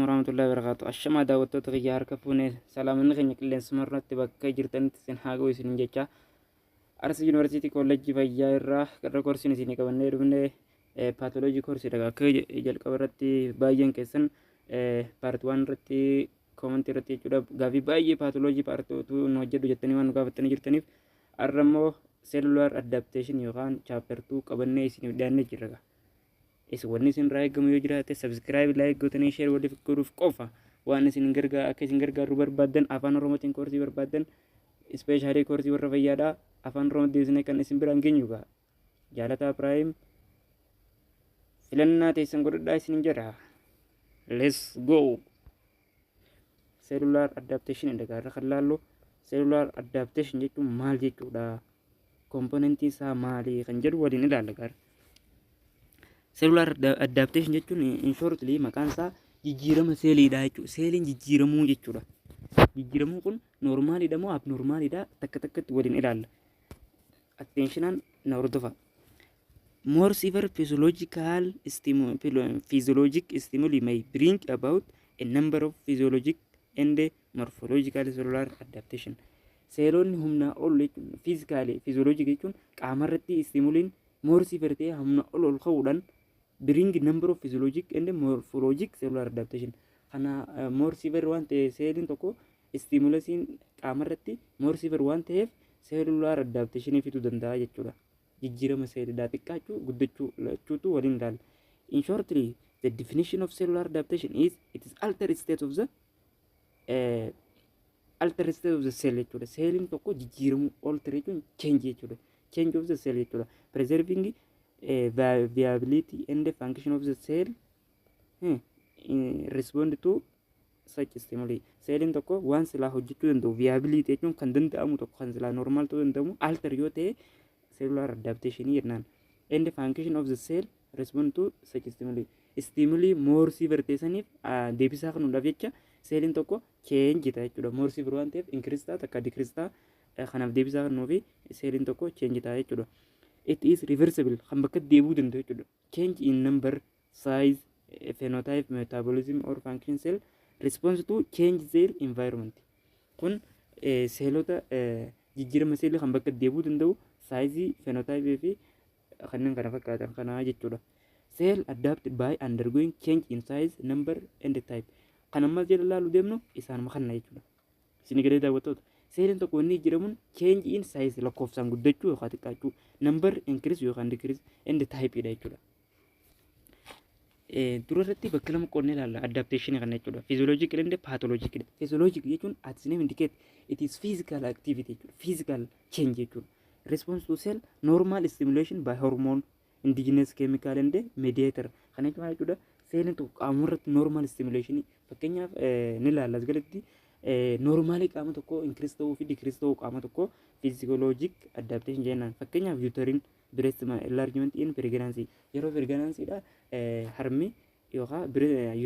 warahmatullahi wabarakatuh. Ashama daawwattoota kiyya harka fuunee salaamanni keenya qilleensuma irratti bakka jirtanitti isin haa ga'u isin jecha Arsi Yuunivarsiitii Kolleejjii Fayyaa irraa qarra korsiin isinii qabannee dhufne paatoloojii korsiidha. Akka jalqaba irratti baay'een keessan paartii waan irratti koomantii irratti jechuudha. Gaafii baay'ee paatoloojii paartootu nu hojjedhu jettanii waan nu gaafattanii jirtaniif har'a immoo seelular adaptation yookaan chaaptertuu qabannee isiniif dhiyaannee jirra. Wanni isin irraa eegamu yoo jiraate subscribe, like gootanii share waliif godhuuf qofa waan isin akka isin gargaaru barbaaddan afaan oromootiin koorsii barbaaddan ispeeshaalii koorsii warra fayyaadhaa afaan oromootti deebisnee kan isin biraan geenyu gaa jaalataa piraayim filannaa teessan godhadhaa isin jedha. Let's go. Cellular adaptation inda gaarra kan laallu cellular adaptation jechuun maal jechuudha, komponentii isaa maali kan jedhu waliin ilaalla gaara. Cellular adaptation jechuun in shortly maqaan isaa jijjiirama seeliidha jechuudha. Seeliin jijjiiramuu jechuudha. Jijjiiramuun kun noormaaliidha moo abnoormaaliidha takka takkatti waliin ilaalla. Attentionaan na hordofa. More severe physiologic stimuli may bring about a number of physiologic and morphological cellular adaptation. Seelonni humna ol physiologic jechuun qaamarratti stimuliin more severe ta'e humna ol ka'uudhaan bring number of physiologic and morphologic cellular adaptation. Kana more severe waan ta'e seeliin tokko stimulasiin qaamarratti more severe waan ta'eef cellular adaptation fituu danda'a jechuudha. Jijjiirama seelidhaa xiqqaachuu guddachuu lachuutu waliin ilaalla. In shortly, the definition of cellular adaptation is it is altered state of the cell jechuudha. Seeliin tokko jijjiiramuu alter jechuun change jechuudha. Change of the cell jechuudha. Preserving viability and the function of the cell respond to such stimuli. Seeliin tokko waan silaa hojjechuu danda'u viability jechuun kan danda'amu tokko kan silaa normaal ta'uu danda'amu alter yoo ta'e cellular adaptation jennaan. And the function of the cell respond to such stimuli. Stimuli more severe ta'aniif deebisaa kanuudhaaf jecha seeliin tokko change ta'a jechuudha. More severe waan ta'eef increase ta'a takka decrease ta'a. Kanaaf deebisaa kanuufi seeliin tokko change ta'a jechuudha. It is reversible kan bakka deebi'uu danda'u jechuudha. Change in number, size, phenotype, metabolism or function cell response to change their environment. Kun seelota jijjiirama seelii kan bakka deebi'uu danda'u size, phenotype fi kanneen kana fakkaatan kana jechuudha. Cell adapted by undergoing change in size, number and type. Kan ammas jala laalu deemnu isaanuma kana jechuudha. Isin galee daawwattoota. Seeliin tokko inni jiramuun change in size lakkoofsaan guddachuu yookaan xiqqaachuu, number increase yookaan decrease and type dha jechuudha. Dura irratti bakka lama qoonnee ilaalla adaptation kana jechuudha. Physiological and pathological. Physiological jechuun as name indicate it is physical activity jechuudha. Physical change jechuudha. Response to cell normal stimulation by hormone, indigenous chemical and mediator. Kana jechuudha. Seeliin tokko qaamarratti normal stimulation fakkeenyaaf ni ilaalla as galatti normally qaama tokko increase ta'uu fi decrease ta'uu qaama tokko physiologic adaptation jennaan. Fakkeenyaaf uterine breast enlargement in pregnancy yeroo pregnancy dha harmi yookaan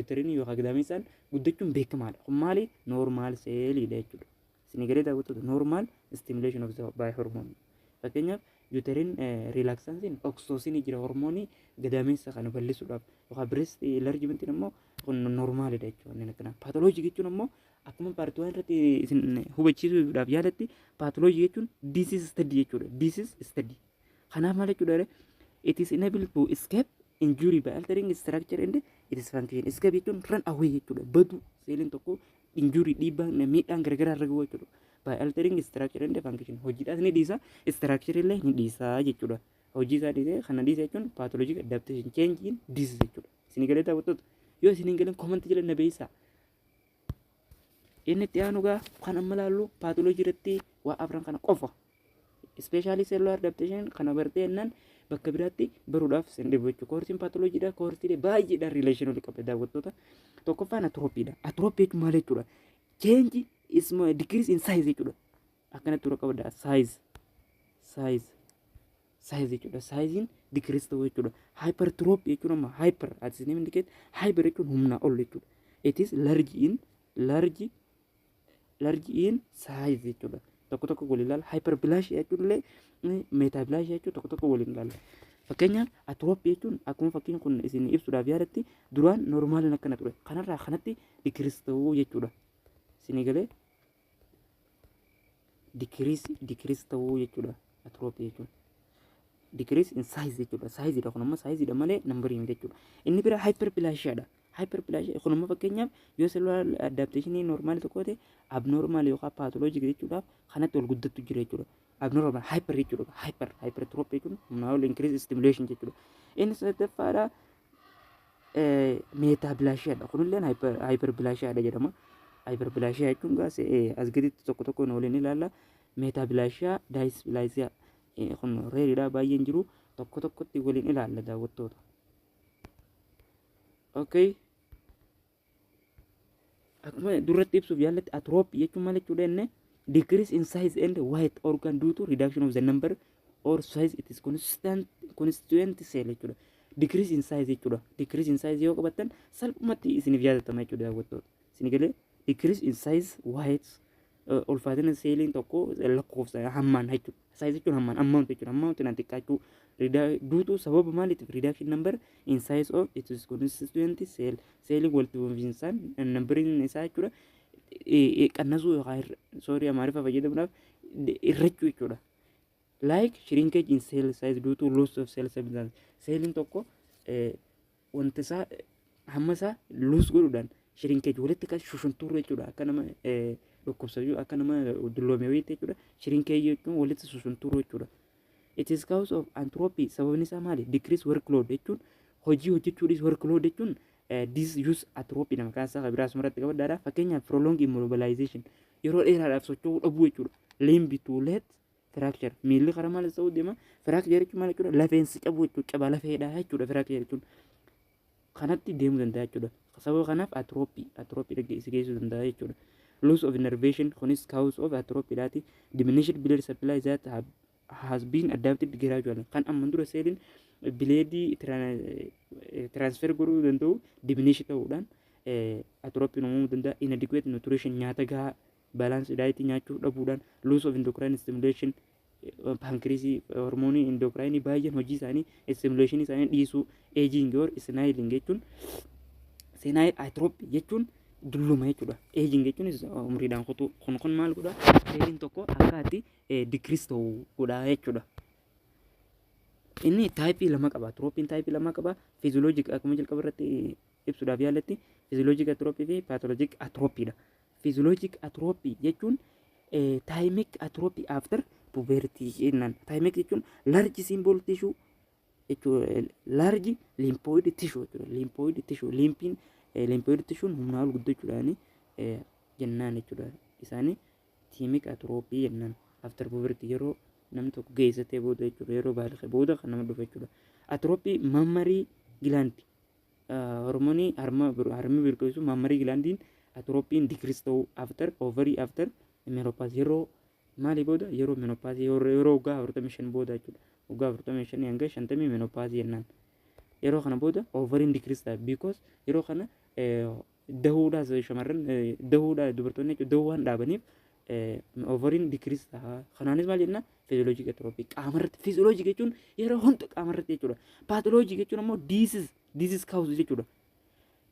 uterine yookaan gadameessaan guddachuun beekamaadha. Kun maali normal seelidha jechuudha. Isin galee daawwattoota normal stimulation of the by hormone. Fakkeenyaaf uterine relaxansin oxytocin jira hormoonii gadameessa kana bal'isuudhaaf yookaan breast enlargement immoo kun normaalidha jechuudha. Pathology jechuun immoo akkuma paartii waan irratti isin hubachiisuudhaaf yaadatti pathology jechuun disease study jechuudha. Disease study. Kanaaf maal jechuudha? It is enabled to escape injury by altering structure and its function. Escape jechuun run away jechuudha. Badu seeliin tokko injury dhiibbaa miidhaan garagaraa irra gahu jechuudha. By altering structure and function. Hojiidhaas ni dhiisa, structure illee ni dhiisa jechuudha. Hojii isaa dhiisee kana dhiisa jechuun pathologic adaptation change in disease jechuudha. Isin galee daawwattoota yoo isin galeen comment jala na beeysaa. Inni itti aanu gaa kan amma laallu pathology irratti waa afran kana qofa. Especially cellular adaptation kana bartee jennaan bakka biraatti baruudhaaf sin dhibu jechuudha. Koorsiin pathologyidha. Koorsiilee baay'eedhaan relation wal qabate daawwattoota. Tokkoffaan atropiidha. Atropii jechuun maal jechuudha? Change is decrease in size jechuudha. Akkanatti tura qabadha. Size jechuudha. Sizein decrease ta'uu jechuudha. Hypertrophy jechuun amma hyper as name indicate hyper jechuun humna ol jechuudha. It is large in size jechuudha. Tokko tokko waliin ilaala. Hyperplasia jechuun illee metaplasia jechuun tokko tokko waliin ilaala. Fakkeenyaaf atrooppii jechuun akkuma fakkiin kun isin ibsuudhaaf yaadatti duraan noormaaliin akkana ture. Kanarraa kanatti dikiriis ta'uu jechuudha. Isin galee dikiriis ta'uu jechuudha atrooppii jechuun. Dikiriis in saayiz jechuudha. Saayiziidha kun amma saayiziidha malee nambarii miti jechuudha. Inni bira hyperplaasiyaadha. Hyperplaasiyaa kun amma fakkeenyaaf yoo cellular adaptationii normaali tokko ta'e abnormaal yookaan paatoloojik jechuudhaaf kanatti ol guddattu jira jechuudha. Abnormal hyper jechuudha. Hypertrophy jechuun humna ol increase stimulation jechuudha. Inni sadaffaadha meetaplaasiyaadha. Kunillee hyperplaasiyaadha jedhama. Hyperplaasiyaa jechuun gaas as gaditti tokko tokko waliin ilaalla. Meetaplaasiyaa daayisplaasiyaa kun reeriidha baay'een jiru tokko tokkotti waliin ilaalla daawwattoota. Okay. Akkuma duratti ibsuuf yaallatti atrooppii jechuun maal jechuudha inni decrease in size and white organ due to reduction of the number or size it is constituent cell jechuudha. Decrease in size jechuudha. Decrease in size yoo qabattan salphumatti isiniif yaadatama jechuudha daawwattoota. Isin galee decrease in size white ulfaatina seeliin tokko lakkoofsa hammaan jechuudha. Size jechuun hammaan amount jechuudha. Amount nan xiqqaachuu duutu sababa maaliitiif reduction number in size of it is constituent cell seeliin walitti bu'insaan numberiin isaa jechuudha. Qannasuu yookaan sorry amaariffaa fayyadamuudhaaf irrachuu jechuudha. Like shrinkage in cell size due to loss of cell substance. Seeliin tokko wanta isaa hamma isaa loss godhuudhaan shrinkage walitti kan shushunturuu jechuudha. Akka nama dhukkubsatu akka nama dulloome wayiitti jechuudha. Shrinkage jechuun walitti shushunturuu jechuudha. It is cause of entropy. Sababni isaa maali? Decrease workload jechuun hojii hojjechuudhis workload jechuun disuse atrophy nama kan isaa biraas maratti qabaddaadha. Fakkeenyaaf prolonged immobilization yeroo dheeraadhaaf socho'uu dhabuu jechuudha. Limb to let fracture miilli karaa maal ta'uu deema? Fracture jechuun maal jechuudha? Lafeensi cabuu jechuudha. Cabaa lafeedha jechuudha fracture jechuun. Kanatti deemuu danda'a jechuudha. Sababa kanaaf atrophy dhaggeessi geessuu danda'a jechuudha. Loss of innervation kunis cause of atrophy daati. Diminished blood supply that has been adapted gradually. Kan amma dura seeliin bileedii transfer godhuu danda'u diminish ta'uudhaan atrophiin uumamuu danda'a. Inadequate nutrition nyaata gahaa balance diet nyaachuu dhabuudhaan loss of endocrine stimulation pancreasii hormoonii endocrine baay'een hojii isaanii stimulation isaanii dhiisuu aging or senile jechuun senile atrophy jechuun dulluma jechuudha. Aging jechuun umriidhaan kutuu kun maal godha? Seeliin tokko akkaatti decrease ta'uu godha jechuudha. Inni taayipii lama qaba. Atrophiin taayipii lama qaba. Physiologic akkuma jalqaba irratti ibsuudhaaf yaallatti physiologic atrophy fi pathologic atrophy dha. Physiologic atrophy jechuun thymic atrophy after puberty jennaan. Thymic jechuun large symbol tissue jechuudha. Large lymphoid tissue jechuudha. Lymphoid tissue lymphoid tissue humna ol guddachuudhaan jennaan jechuudha. Isaanii thymic atrophy jennaan. After puberty yeroo namni tokko geessatee booda jechuudha. Yeroo baay'ee booda kan nama dhufu jechuudha. Atrophy mammary gland hormoonii harmi birqilsu mammary glandiin atrophiin decrease ta'uu after ovary after menopause yeroo maali booda yeroo menopause yeroo waggaa 45 booda jechuudha. Waggaa 45 hanga 50 menopause jennaan. Yeroo kana booda ovariin decrease ta'a because yeroo kana dahuudhaas shamarran dahuudhaa dubartoonni jechuudha dahuu waan dhaabaniif ovariin decrease ta'a. Kanaanis maal jenna? Physiologic atrophy qaamarratti physiologic jechuun yeroo hunda qaamarratti jechuudha. Pathologic jechuun ammoo disease cause jechuudha.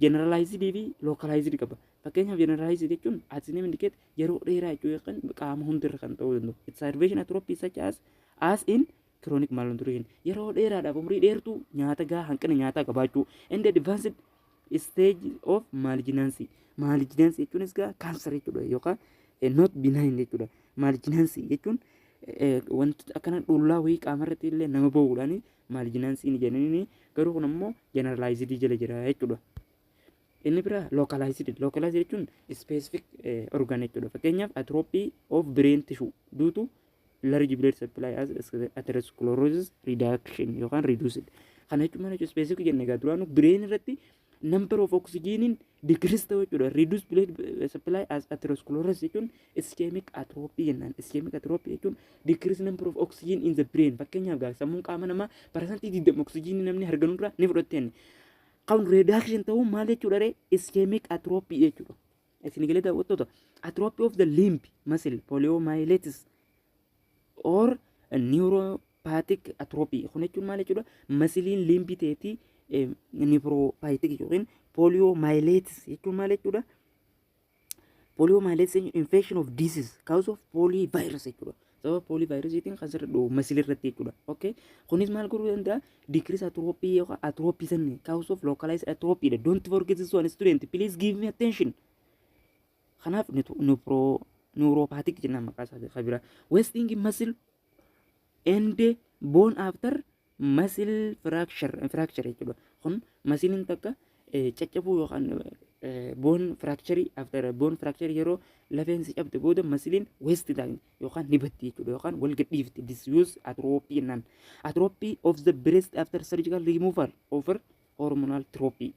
Generalized fi localized qaba. Fakkeenyaaf generalized jechuun as name indicate yeroo dheeraa jechuudha kan qaama hundirra kan ta'uu danda'u. Exacerbation atrophy such as in chronic malnutrition yeroo dheeraadhaaf umrii dheertuu nyaata gahaa hanqina nyaataa qabaachuu and advanced stage of malignancy. Malignancy jechuunis gaa cancer jechuudha yookaan not benign jechuudha. Malignancy jechuun wanti akkana dhullaa wayii qaamarratti illee nama ba'uudhaan malignancy ni jedhanii garuu kun ammoo generalized jala jira jechuudha. Inni bira localized jechuun specific organ jechuudha. Fakkeenyaaf atrophy of brain tissue due to large blood supply as atherosclerosis reduction yookaan reduced. Kana jechuun maal jechuudha? Specific jennee egaa duraanuu brain irratti number of oxygen decrease ta'uu jechuudha. Reduced blood supply as atherosclerosis jechuun ischemic atrophy jennaan. Ischemic atrophy jechuun decrease number of oxygen in the brain. Fakkeenyaaf gaa sammuun qaama namaa parsantii 20 oxygen namni harganuurraa ni fudhatteen. Qawn reduction ta'uu maal jechuudha? Ischemic atrophy jechuudha. Isin galee daawwattoota atrophy of the limb muscle poliomyelitis or niuropaatik atroopii kun jechuun maal jechuudha masiliin limbiteetii niuropaatik yookiin pooliyoomaayiliitis jechuun maal jechuudha poliomyelitis infection of disease cause of polyvirus jechuudha sababa polyvirusiitiin kan sirra dhufu masilirratti jechuudha okay kunis maal godhuu danda'a decrease atrophy yookaan atrophy sanni cause of localized atrophy dha don't forget this one student please give me attention kanaaf neuropathic jennaan maqaa isaa kabira wasting muscle and bone after muscle fracture jechuudha kun masiliin takka caccabuu yookaan bone fracture after bone fracture yeroo lafeensi cabde booda masiliin waste ta'an yookaan ni batti jechuudha yookaan wal gadhiifti disuse atrophy jennaan atrophy of the breast after surgical removal over hormonal atrophy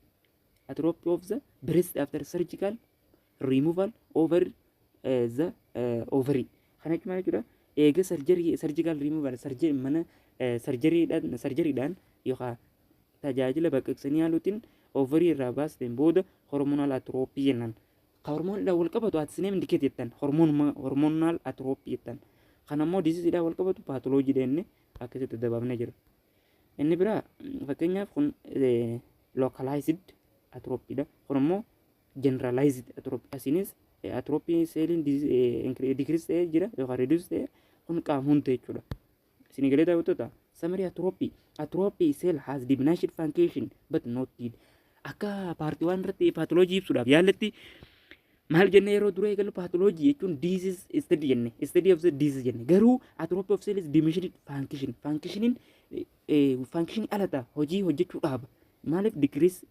of the breast after surgical removal over the ovary kana jechuun jechuudha eega surgical removal surgeryidhaan yookaan tajaajila baqaqsanii haaluutiin ovary irraa baasteen booda hormonal atrophy jennaan hormoonidhaan wal qabatu atisneem indikeet jettan hormonal atrophy jettan kan ammoo diisiidhaan wal qabatu paatoloojii jenne akkasitti dabaafnee jira inni biraa fakkeenyaaf kun localized atrophy dha kun ammoo generalized atrophy asinis atrophy seeliin decrease ta'ee jira yookaan reduce ta'ee kun qaama hunda jechuudha isin galee daawwattoota summary atrophy cell has diminished function but not dead akka paartii waan irratti paatoloojii ibsuudhaaf yaallatti maal jenne yeroo dura eegalu paatoloojii jechuun disease study of the disease jenne garuu atrophy of cell is diminished function alata hojii hojjechuu dhaaba maaliif decrease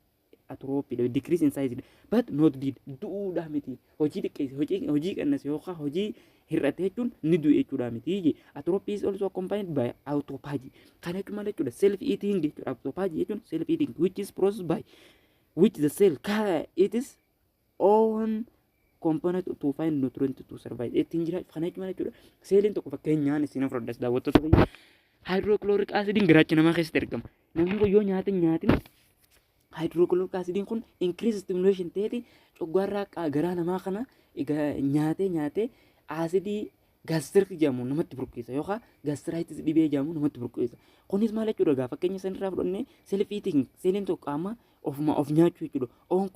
atrophy decrease in size but not dead du'uudhaa miti hojii xiqqeesse hojii qannase yookaan hojii hir'ate jechuun ni du'e jechuudha miti atrophy is also accompanied by autophagy kana jechuun maal jechuudha self eating jechuudha autophagy jechuun self eating which is processed by which the cell it is own component to find nutrient to survive ittiin jira kana jechuun maal jechuudha seeliin tokko fakkeenyaan isin fudhadhas daawwattoota hydrochloric acidiin garaacha namaa keessatti argama namni kun yoo nyaatin hydrochloric acidiin kun increase stimulation ta'eeti coggaarraa garaa namaa kana nyaatee acidii gastric jedhamu namatti burqisa yookaan gastritis dhibee jedhamu namatti burqisa kunis maal jechuudha gaafa fakkeenya sanirraa fudhannee self eating seeliin tokko qaama of nyaachuu jechuudha own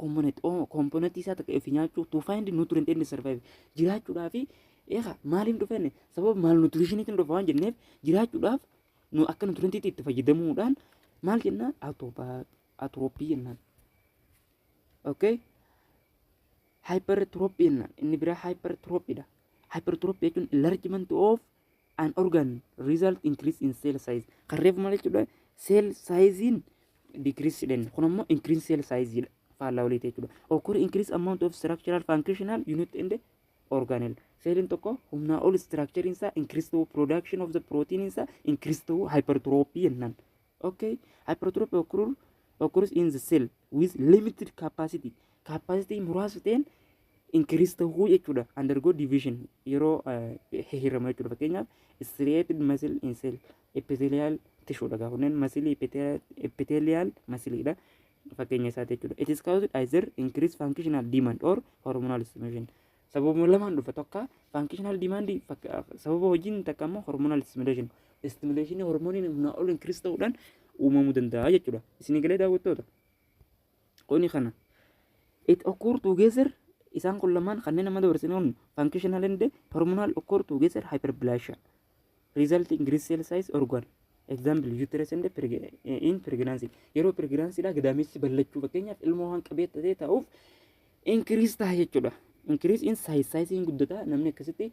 component isaa takka of nyaachuu to find nutrient and survive jiraachuudhaaf maaliif dhufenne sababa malnutritioniitiin dhufa waan jenneef jiraachuudhaaf nu akka nutrientiitti itti fayyadamuudhaan maal jennaan atrophy jennaan okay hypertrophy jennaan inni biraa hypertrophy dha hypertrophy jechuun enlargement of an organ result increase in cell size kan reefu maal jechuudha cell sizein decrease jedhan kun ammoo increase cell size jedha faallaa waliiti jechuudha occur increase amount of structural functional unit and organelle seeliin tokko humnaa ol structure isaa increase to production of the protein isaa increase to hypertrophy jennaan okay hypertrophy occurs in the cell with limited capacity muraasa ta'een increase ta'uu jechuudha undergo division yeroo hirama jechuudha fakkeenyaaf striated muscle in cell epithelial tissue dhagaa kunneen muscle epithelial muscle dha fakkeenya isaati jechuudha it is caused either increase functional demand or hormonal stimulation sababa lamaan dhufa tokko functional demand sababa hojiin takka ammoo hormonal stimulation hormoniin humnaa ol increase ta'uudhaan uumamuu danda'a jechuudha isin galee daawwattoota qonni kana it occur together isaan kun lamaan kanneen nama dabarsanii functional and hormonal occur together hyperplasia result increase cell size organ example uterus and in pregnancy yeroo pregnancy dha gadaamessi ballachuu fakkeenyaaf ilmoo waan qabeettatee ta'uuf increase ta'a jechuudha increase in size guddata namni akkasitti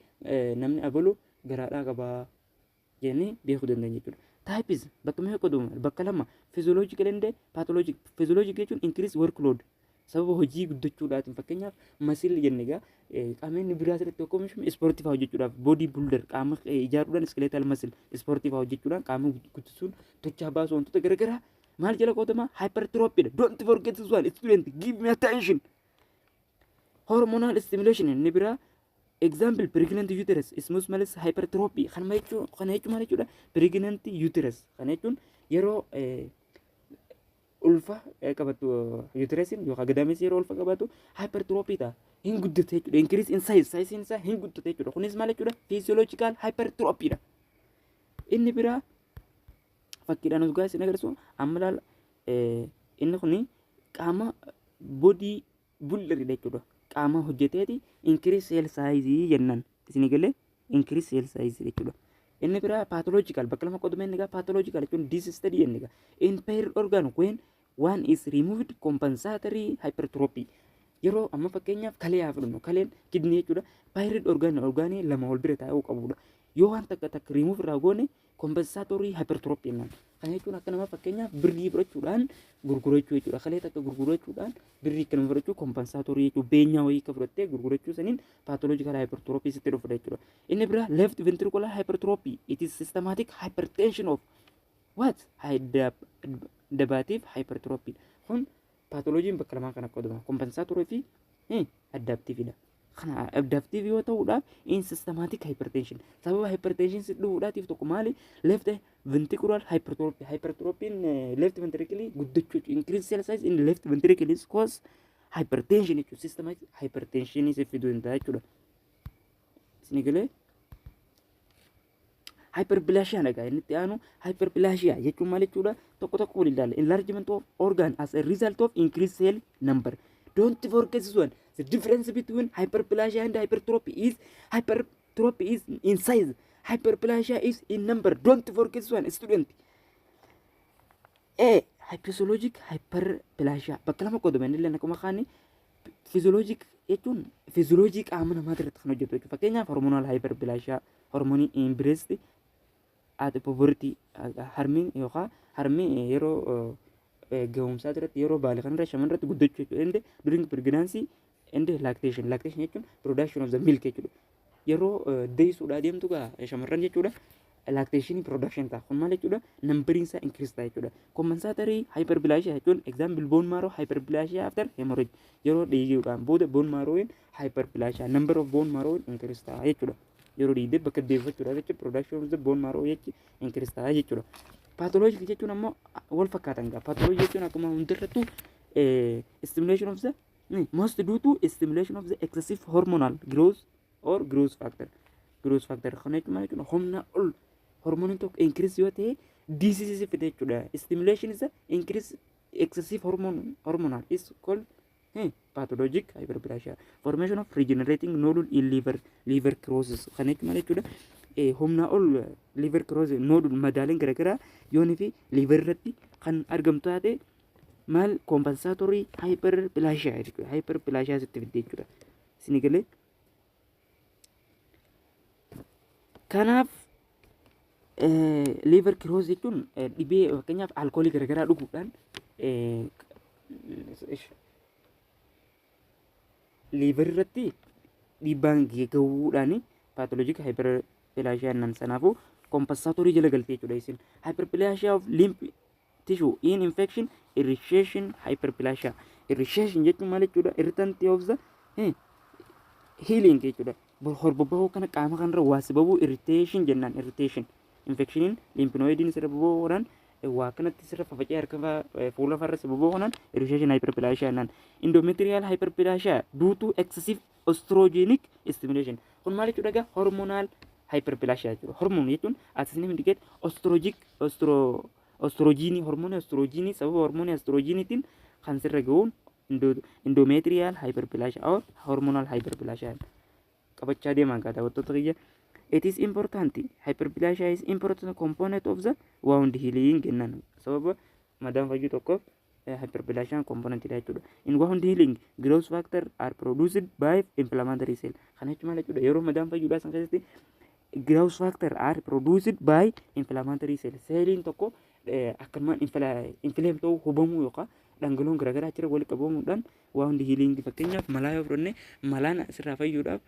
namni abalu garaadhaa qabaa jennee beekuu dandeenya jechuudha types bakka meeqa qoodama bakka lama physiological and pathologic physiological jechuun increase workload sababa hojii guddachuudhaatiin fakkeenyaaf masil jenne egaa qaamni biraa irratti tokko oomishame ispoortiif hojjechuudhaaf boodii builder qaama ijaaruudhaan skeletal masil ispoortiif hojjechuudhaan qaama guddisuun tochaa baasuu wantoota garaagaraa maal jala qoodama hypertrophy dha don't forget this one student give me attention hormonal stimulation inni biraa example pregnant uterus smooth muscle hypertrophy kana jechuun maal jechuudha pregnant uterus kana jechuun yeroo ulfa qabatu uterusin yookaan gadaamessi yeroo ulfa qabatu hypertrophy ta'a hin guddate jechuudha increase in size isaa hin guddate jechuudha kunis maal jechuudha physiological hypertrophy dha inni biraa fakkiidhaan as gaa'is agarsiisu amma laal inni kun qaama boodii bulleridha jechuudha. Qaama hojjeteeti increase cell size jennaan isin galee increase cell size jechuudha. Inni biraa pathological bakka lama qoduma inni gaa pathological jechuun disease study inni gaa impaired organ when one is removed compensatory hypertrophy. Yeroo amma fakkeenyaaf kalee haa fudhannu kaleen kidnii jechuudha. Impaired orgaanii lama wal bira taa'uu qabudha. Yoo waan takka remove irraa goone compensatory hypertrophy jennaan. Kana jechuun akka nama fakkeenyaaf birrii fudhachuudhaan gurgurachuu jechuudha. Kalee takka gurgurachuudhaan birrii akka nama fudhachuu compensatory jechuudha. Beenyaa wayii akka fudhattee gurgurachuu saniin pathological hypertrophy sitti dhufu jechuudha. Inni biraa left ventricular hypertrophy. It is systematic hypertension of what? Adaptive hypertrophy. Kun pathologiin bakka lamaan kana qodama. Compensatory fi adaptive dha. Kana adaptive yoo ta'uudhaaf in systematic hypertension. Sababa hypertension si dhufuudhaatiif tokko maali? Left ventricular hypertrophy. Hypertrophy left ventricle guddachuu increase cell size in left ventricle is cause hypertension jechuudha. Systematic hypertension is fiduu hin ta'a jechuudha. Isin galee hyperplasia nagaa inni itti aanu hyperplasia jechuun maal jechuudha? Tokko tokko waliin ilaalla. Enlargement of organ as a result of increased cell number. Don't forget this one. The difference between hyperplasia and hypertrophy is in size. Hyperplasia is in number. Don't forget this one, student. A. Physiologic hyperplasia. Bakka lama qoduma inni illee akkuma kaani physiologic jechuun physiology qaama namaa irratti kan hojjetu jechuudha. Fakkeenyaaf hormonal hyperplasia, hormonii in breast at puberty harmiin yookaan harmii yeroo ga'umsaa irratti yeroo baala kan irra shaman irratti guddachuu jechuudha. During pregnancy and lactation. Lactation jechuun production of the milk jechuudha. Yeroo deessuudhaa deemtu gaa shamarran jechuudha. Lactation production ta'a. Kun maal jechuudha? Numbering isaa increase ta'a jechuudha. Compensatory hyperplasia jechuun example bone marrow hyperplasia after hemorrhage. Yeroo dhiiguudhaan booda bone marrow hyperplasia number of bone marrow increase ta'a jechuudha. Yeroo dhiigdee bakka deeffachuudhaaf jechuudha production of the bone marrow increase ta'a jechuudha. Pathology jechuun ammoo wal fakkaatan gaa. Pathology jechuun akkuma hundarrattu stimulation of the most due to stimulation of the excessive hormonal growth or growth factor. Growth factor kana jechuun humna ol hormone tokko increase yoo ta'e disease fide jechuudha. Stimulation is the increase excessive hormonal is called pathologic hyperplasia. Formation of regenerating nodule in liver cirrhosis kana jechuudha. Humna ol liver cirrhosis nodule madaaleen garaagaraa yoonii fi liver irratti kan argamtu taate maal compensatory hyperplasia jechuudha. Hyperplasia sitti fidde jechuudha. Isin galee kanaaf liver cirrhosis jechuun dhibee fakkeenyaaf alkoolii garaagaraa dhuguudhaan liver irratti dhiibbaan gahuudhaan pathologic hyperplasia nan sanaafu compensatory jala galtee jechuudha. Isin hyperplasia of lymph tissue in infection irritation hyperplasia. Irritation jechuun maal jechuudha? Irritant of the healing jechuudha. Horbobahuu kana qaama kanarra waasi bahu irritation jennaan. Irritation infectioniin lymphonoidiin sirra boboodhaan waa kanatti sirra fafacee harka fuula farra sirra boboodhaan irritation hyperplasia jennaan. Endometrial hyperplasia due to excessive oestrogenic stimulation. Kun maal jechuudha gaa? Hormonal hyperplasia jechuudha. Hormone jechuun asisni indicate oestrogenii hormone oestrogenii sababa hormone oestrogeniitiin kan sirra gahuun endometrial hyperplasia or hormonal hyperplasia qabachaa deeman gaa daawwattoota kiyya. It is important. Hyperplasia is important component of the wound healing jennaan. Sababa madaan fayyuu tokkoof hyperplasia component dha jechuudha. In wound healing growth factor are produced by inflammatory cell. Kana jechuun maal jechuudha? Yeroo madaan fayyuudhaa san keessatti growth factor are produced by inflammatory cell. Seeliin tokko akkanumaan inflame ta'uu hubamuu yookaan dhangala'oon garaagaraa achirra walitti qabamuudhaan wound healing fakkeenyaaf malaa yoo fudhanne malaan sirraa fayyuudhaaf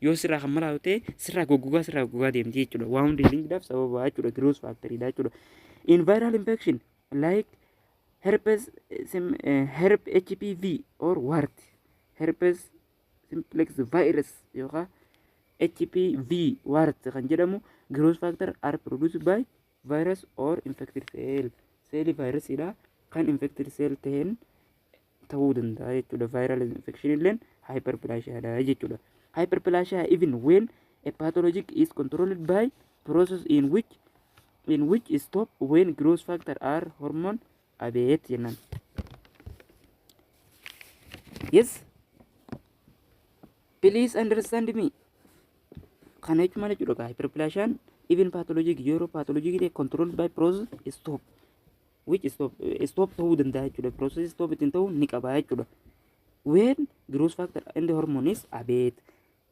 yoo sirraa kan malaa ta'e sirraa goggogaa deemti jechuudha. Wound healingidhaaf sababa jechuudha. Growth factor dha jechuudha. In viral infection like herpes HPV or wart herpes simplex virus yookaan HPV wart kan jedhamu growth factor are produced by virus or infected cell. Cell virus dha kan infected cell ta'een ta'uu danda'a jechuudha. Viral infection illeen hyperplasia dha jechuudha. Hyperplasia even when a pathologic is controlled by process in which in which stop when growth factor are hormone abeet jennan. Yes, please understand me. Kana jechuun maal jechuudha? Hyperplasia even pathologic yeroo pathologic controlled by process stop which stop ta'uu danda'a jechuudha. Process stop ittiin ta'uu ni qaba jechuudha. When growth factor and the hormone is abeet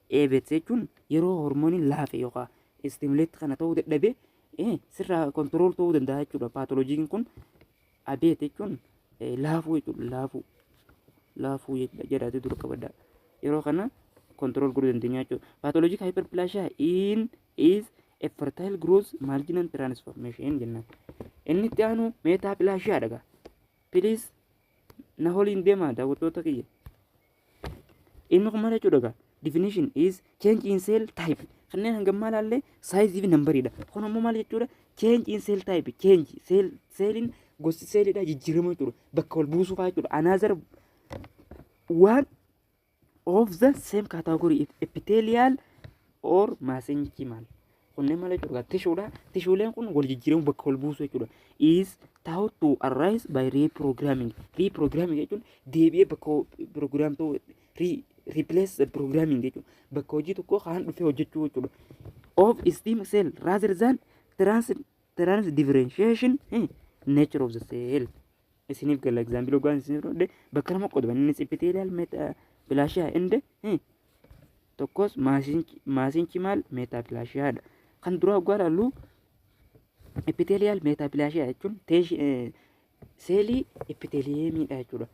jechuun yeroo hormooniin laafe yookaan stimulate kana ta'uu dadhabe sirraa control ta'uu danda'a jechuudha. Pathologiin kun abeet jechuun laafuu jechuudha. Laafuu jedhaatee dura qabadha. Yeroo kana control godhuu dandeenya jechuudha. Pathologic hyperplasia is a fertile growth marginal transformation jennaan. Inni itti aanu metaplasia dhaga. Please na waliin deemaa daawwattoota kiyya. Inni kun maal jechuudha? Definition is change in cell type. Kanneen hanga maalaallee size fi numberidha. Kun ammoo maal jechuudha? Change in cell type. Change cellin gosti cellidha jijjiirama jechuudha. Bakka wal buusuu fa'aa jechuudha. Another one of the same category epithelial or mesenchymal. Kunneen maal jechuudha? Tishuudha. Tishuuleen kun wal jijjiiramu bakka wal buusuu jechuudha. Is thought to arise by reprogramming. Reprogramming jechuun deebi'ee bakka program ta'u replace programming jechuudha. Bakka hojii tokko kan dhufee hojjechuu jechuudha. Of stem cell rather than differentiation nature of the cell. Isiniif gala example ogaan isiniif rodhe bakka nama qodoban innis epithelial metaplasia inde tokkos mesenchymal metaplasia dha. Kan dura ogaa laallu epithelial metaplasia jechuun seelii epitheliumidha jechuudha.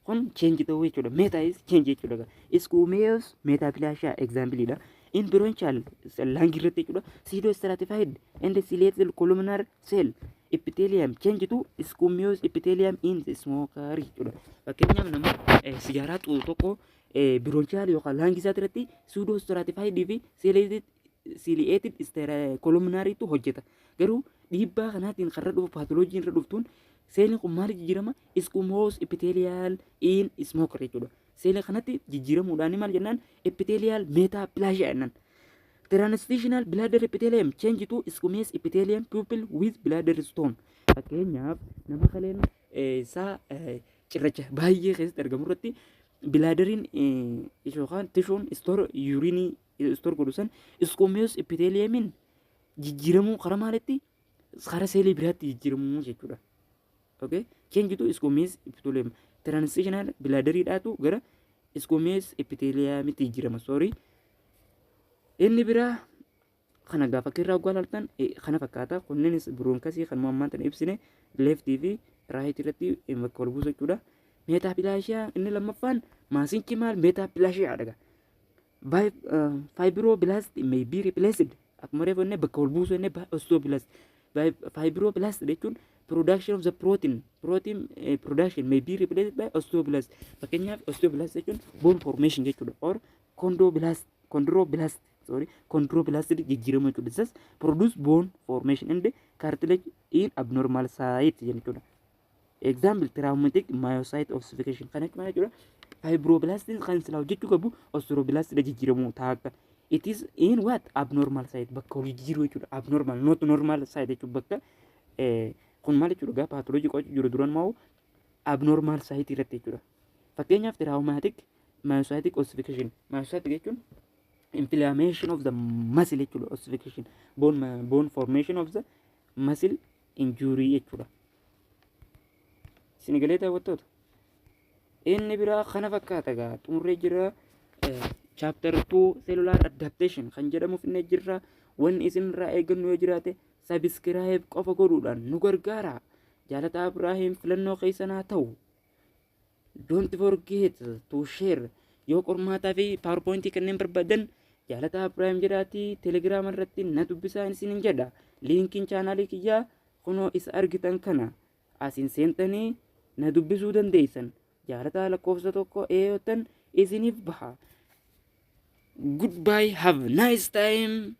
Kun change ta'uu jechuudha. Meta is change jechuudha. Squamous metaplasia example dha. In bronchial lung irratti jechuudha. Pseudostratified and ciliated columnar cell epithelium change to squamous epithelium in the smoker jechuudha. Fakkeenyaaf nama sigaaraa xuuxu tokko bronchial yookaan lung isaa irratti pseudostratified fi ciliated columnar tu hojjeta. Garuu dhiibbaa kanaatiin karra dhufu pathology irra dhuftuun seelin kun maal jijjiirama? Squamous epithelial in smoker jechuudha. Seelin kanatti jijjiiramuudhaan maal jennaan? Epithelial metaplasia jennaan. Transitional bladder epithelium change to squamous epithelium pupil with bladder stone. Fakkeenyaaf nama kaleen isaa cirracha baay'ee keessatti argamu irratti bilaadariin yookaan tishuun store yurinii store godhu san squamous epitheliumin jijjiiramuu karaa maalitti? Karaa seelii biraatti jijjiiramuu jechuudha. Okay, change to squamous epithelium. Transitional bladder dhaatu gara squamous epithelium itti jijjiirama. Sorry. Inni biraa kana gaafa kirraa ogaa laaltan kana fakkaata. Kunneenis bronchii kan ammaan tan ibsine left fi right irratti bakka wal buusu jechuudha. Metaplasia inni lammaffaan mesenchymal metaplasia dhaga. By fibroblast may be replaced. Akkuma reeffanne bakka wal buusu inni by osteoblast. By fibroblast jechuun production of the protein production may be replaced by osteoblast. Fakkeenyaaf osteoblast jechuun bone formation jechuudha. Or chondroblast jijjiirama jechuudha. This produce bone formation and cartilage in abnormal site jechuudha. Example traumatic myocyte ossification. Kana jechuudha. Fibroblastin kan silaa hojjechuu qabu osteoblast jijjiiramu taaka. It is in what? Abnormal site. Bakka hojii jijjiiruu jechuudha. Abnormal, not normal site jechuudha. Bakka kun maal jechuudha? Pathology qochuu jiru duran moo abnormal site irratti jechuudha. Fakkeenyaaf traumatic myocytic ossification. Myocytic jechuun inflammation of the muscle jechuudha. Ossification bone formation of the muscle injury jechuudha. Sinigalee daawwattoota. Inni biraa kana fakkaata gaa xumurree jira. Chapter 2 cellular adaptation kan jedhamuuf inni jirra. Wanni isinirraa eeggannu yoo jiraate subscribe qofa godhuudhaan nu gargaara. Jaalataa Ibrahim filannoo keessanaa ta'u. Don't forget to share. Yoo qormaataa fi PowerPoint kanneen barbaadan Jaalataa Ibrahim jedhaatii Telegram irratti na dubbisaa isin jedha. Linkiin chaanaalii kiyyaa kunoo isa argitan kana asin seentanii na dubbisuu dandeessan. Jaalataa lakkoofsa tokko eeyotan isiniif baha. Goodbye, have a nice time.